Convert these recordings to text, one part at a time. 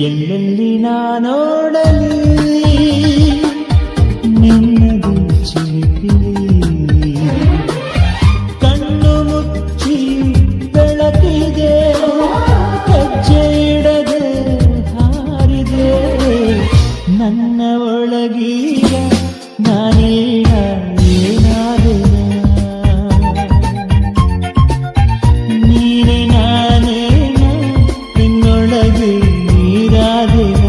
ಎಲ್ಲೆಲ್ಲಿ ನಾನೋಡಲಿ ನಿನ್ನದು ಚಿಲಿಪಿಲಿ ಕಣ್ಣು ಮುಚ್ಚಿ ಬೆಳಕಿದೆ ಹೆಜ್ಜೆ ಇಡದೆ ಹಾರಿದೆ ನನ್ನ ಒಳಗೀಗ ನಾನೀಗ ಏನಾದೆ ನೀನೆ ನಾನೇನ ನಿನ್ನೊಳಗೆ ನೀರಾದೆನ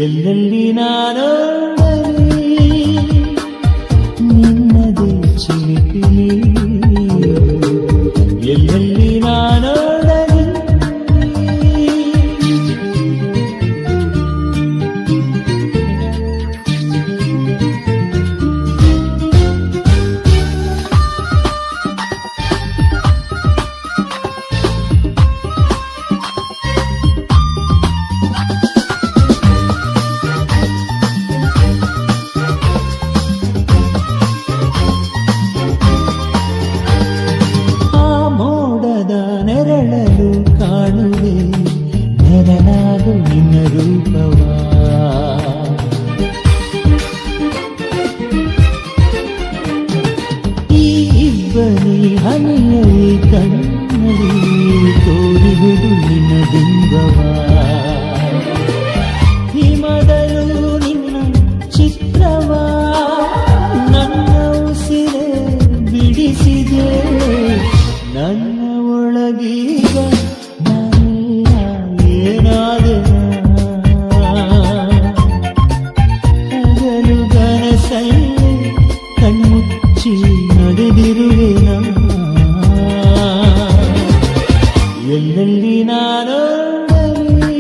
ಎಲ್ಲೆಲ್ಲಿ ನಾನೋಡಲಿ ನಿನ್ನದೇ ಚಿಲಿಪಿಲಿ ಎಲ್ಲೆಲ್ಲಿ ನಾನೋಡಲಿ ನೆರಳಲು ಕಾಣುವೆ ನೆರಳಾಗು ನಿನ್ನ ರೂಪವ ಈ ಇಬ್ಬನಿ ಹನಿಯಲಿ ಕಣ್ಣಲ್ಲಿ ತೋರಿಹುದು ನಿನ್ನ ಬಿಂಬವ ಹಿಮದಲು ನಿನ್ನ ಚಿತ್ರವ ನನ್ನ ಉಸಿರೇ ಬಿಡಿಸಿದೆ ನನ್ನ ಒಳಗೀಗ ನಾನೆಲ್ಲ ಏನಾದೆನ ಹಗಲು ಕನಸಲ್ಲಿ ಕಣ್ಮುಚ್ಚಿ ನಡೆದಿರುವೆನ ಎಲ್ಲೆಲ್ಲಿ ನಾನೋಡಲಿ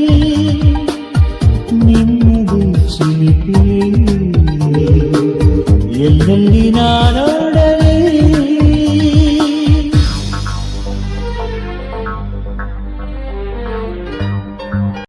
ನಿನ್ನದು ಚಿಲಿಪಿಲಿ ಎಲ್ಲೆಲ್ಲಿ ನಾನೋ